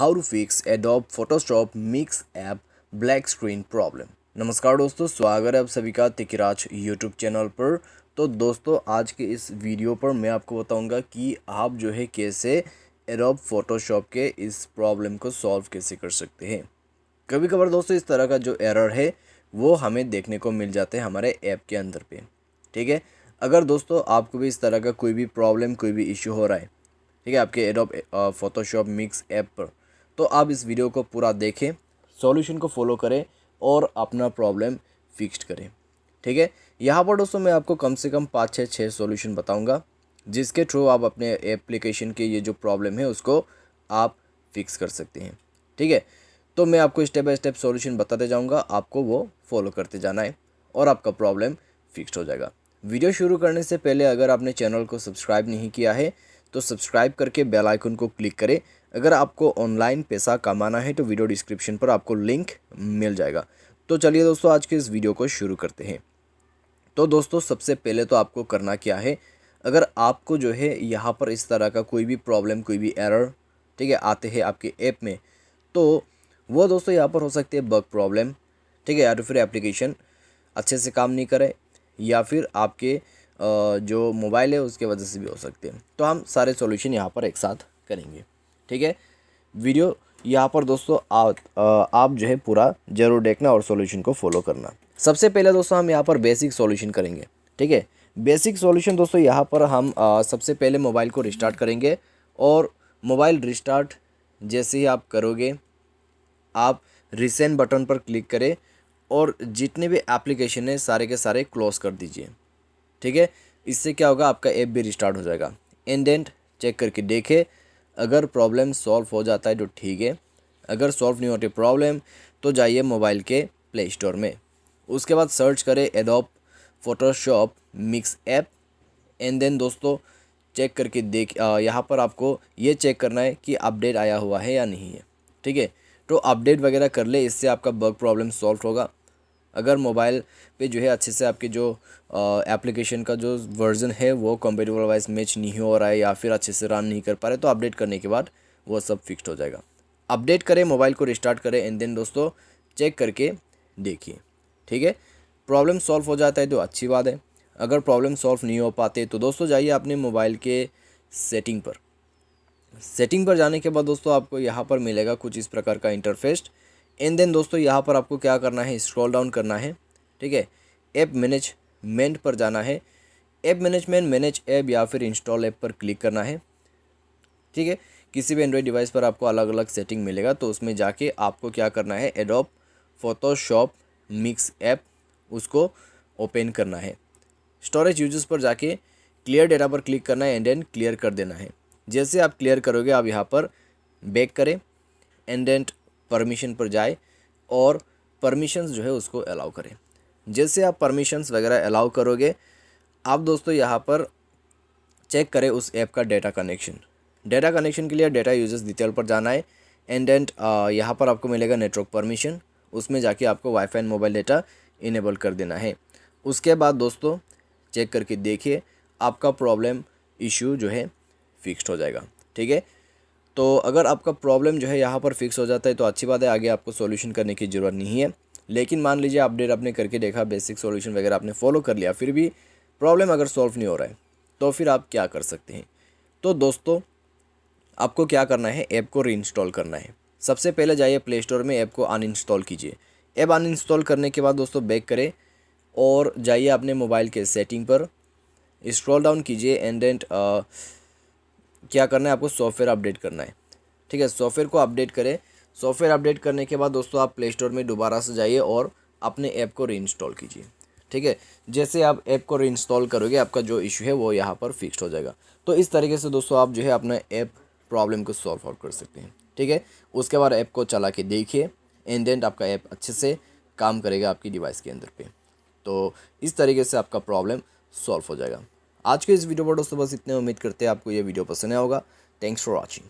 How to fix Adobe Photoshop mix app black screen problem. नमस्कार दोस्तों, स्वागत है आप सभी का तिकिराज यूट्यूब चैनल पर। तो दोस्तों, आज के इस वीडियो पर मैं आपको बताऊंगा कि आप जो है कैसे एडोब फोटोशॉप के इस प्रॉब्लम को सॉल्व कैसे कर सकते हैं। कभी कभार दोस्तों इस तरह का जो एरर है वो हमें देखने को मिल जाते हैं हमारे ऐप के अंदर पे। ठीक है, अगर दोस्तों आपको भी इस तरह का कोई भी प्रॉब्लम कोई भी इशू हो रहा है, ठीक है, आपके एडोब फोटोशॉप मिक्स ऐप पर, तो आप इस वीडियो को पूरा देखें, सॉल्यूशन को फॉलो करें और अपना प्रॉब्लम फिक्स्ड करें। ठीक है, यहाँ पर दोस्तों मैं आपको कम से कम 5 से 6 सॉल्यूशन बताऊंगा जिसके थ्रू आप अपने एप्लीकेशन के ये जो प्रॉब्लम है उसको आप फिक्स कर सकते हैं। ठीक है, तो मैं आपको स्टेप बाय स्टेप सॉल्यूशन बताते जाऊंगा, आपको वो फॉलो करते जाना है और आपका प्रॉब्लम फिक्स्ड हो जाएगा। वीडियो शुरू करने से पहले अगर आपने चैनल को सब्सक्राइब नहीं किया है तो सब्सक्राइब करके बेल आइकन को क्लिक करें। अगर आपको ऑनलाइन पैसा कमाना है तो वीडियो डिस्क्रिप्शन पर आपको लिंक मिल जाएगा। तो चलिए दोस्तों, आज के इस वीडियो को शुरू करते हैं। तो दोस्तों, सबसे पहले तो आपको करना क्या है, अगर आपको जो है यहाँ पर इस तरह का कोई भी प्रॉब्लम कोई भी एरर, ठीक है, आते हैं आपके ऐप में, तो वो दोस्तों यहाँ पर हो सकती है बग प्रॉब्लम, ठीक है, या तो फिर एप्लीकेशन अच्छे से काम नहीं करे, या फिर आपके जो मोबाइल है उसके वजह से भी हो सकते हैं। तो हम सारे सॉल्यूशन यहाँ पर एक साथ करेंगे। ठीक है, वीडियो यहाँ पर दोस्तों आप जो है पूरा ज़रूर देखना और सॉल्यूशन को फॉलो करना। सबसे पहले दोस्तों हम यहाँ पर बेसिक सॉल्यूशन करेंगे। ठीक है, बेसिक सॉल्यूशन दोस्तों यहाँ पर हम सबसे पहले मोबाइल को रिस्टार्ट करेंगे और मोबाइल रिस्टार्ट जैसे ही आप करोगे, आप रिसेंट बटन पर क्लिक करें और जितने भी एप्लीकेशन है सारे के सारे क्लोज कर दीजिए। ठीक है, इससे क्या होगा, आपका ऐप भी रिस्टार्ट हो जाएगा। एंड चेक करके देखें, अगर प्रॉब्लम सॉल्व हो जाता है तो ठीक है, अगर सॉल्व नहीं होती प्रॉब्लम तो जाइए मोबाइल के प्ले स्टोर में, उसके बाद सर्च करें Adobe Photoshop mix app. And then दोस्तों चेक करके यहाँ पर आपको ये चेक करना है कि अपडेट आया हुआ है या नहीं है। ठीक है, तो अपडेट वगैरह कर ले, इससे आपका बग प्रॉब्लम सॉल्व होगा। अगर मोबाइल पे जो है अच्छे से आपके जो एप्लीकेशन का जो वर्जन है वो कंपेटेबल वाइज मैच नहीं हो रहा है या फिर अच्छे से रन नहीं कर पा रहे, तो अपडेट करने के बाद वो सब फिक्स्ड हो जाएगा। अपडेट करें, मोबाइल को रिस्टार्ट करें एंड देन दोस्तों चेक करके देखिए। ठीक है, प्रॉब्लम सॉल्व हो जाता है तो अच्छी बात है। अगर प्रॉब्लम सॉल्व नहीं हो पाते तो दोस्तों जाइए अपने मोबाइल के सेटिंग पर। सेटिंग पर जाने के बाद दोस्तों आपको यहाँ पर मिलेगा कुछ इस प्रकार का इंटरफेस। एंड देन दोस्तों यहाँ पर आपको क्या करना है, स्क्रॉल डाउन करना है। ठीक है, ऐप मैनेजमेंट पर जाना है। ऐप मैनेजमेंट, मैनेज ऐप या फिर इंस्टॉल ऐप पर क्लिक करना है। ठीक है, किसी भी एंड्रॉयड डिवाइस पर आपको अलग अलग सेटिंग मिलेगा, तो उसमें जाके आपको क्या करना है, एडोब फोटोशॉप मिक्स ऐप उसको ओपन करना है। स्टोरेज यूजर्स पर जाके क्लियर डेटा पर क्लिक करना है एंड देन क्लियर कर देना है। जैसे आप क्लियर करोगे, आप यहाँ पर बैक करें एंड देन परमिशन पर जाए और परमिशंस जो है उसको अलाउ करें। जैसे आप परमिशंस वगैरह अलाउ करोगे, आप दोस्तों यहाँ पर चेक करें उस ऐप का डेटा कनेक्शन। डेटा कनेक्शन के लिए डेटा यूजर्स डिटेल पर जाना है एंड देन यहाँ पर आपको मिलेगा नेटवर्क परमिशन, उसमें जाके आपको wifi and mobile data enable कर देना है। उसके बाद दोस्तों चेक करके देखिए, आपका प्रॉब्लम इशू जो है फिक्स्ड हो जाएगा। ठीक है, तो अगर आपका प्रॉब्लम जो है यहाँ पर फिक्स हो जाता है तो अच्छी बात है, आगे आपको सॉल्यूशन करने की ज़रूरत नहीं है। लेकिन मान लीजिए अपडेट आपने करके देखा, बेसिक सॉल्यूशन वगैरह आपने फॉलो कर लिया, फिर भी प्रॉब्लम अगर सॉल्व नहीं हो रहा है तो फिर आप क्या कर सकते हैं। तो दोस्तों आपको क्या करना है, ऐप को रीइंस्टॉल करना है। सबसे पहले जाइए प्ले स्टोर में, ऐप को अनइंस्टॉल कीजिए। ऐप अनइंस्टॉल करने के बाद दोस्तों बैक करें और जाइए अपने मोबाइल के सेटिंग पर, स्क्रॉल डाउन कीजिए एंड देन क्या करना है, आपको सॉफ्टवेयर अपडेट करना है। ठीक है, सॉफ्टवेयर को अपडेट करें। सॉफ्टवेयर अपडेट करने के बाद दोस्तों आप प्ले स्टोर में दोबारा से जाइए और अपने ऐप को रीइंस्टॉल कीजिए। ठीक है, जैसे आप ऐप को रीइंस्टॉल करोगे, आपका जो इशू है वो यहाँ पर फिक्स्ड हो जाएगा। तो इस तरीके से दोस्तों आप जो है अपना ऐप प्रॉब्लम को सॉल्व आउट कर सकते हैं। ठीक है, उसके बाद ऐप को चला के देखिए एंड देन आपका ऐप अच्छे से काम करेगा आपकी डिवाइस के अंदर पे। तो इस तरीके से आपका प्रॉब्लम सॉल्व हो जाएगा। आज के इस वीडियो पर दोस्तों बस इतने, उम्मीद करते हैं आपको ये वीडियो पसंद आया होगा। Thanks for watching.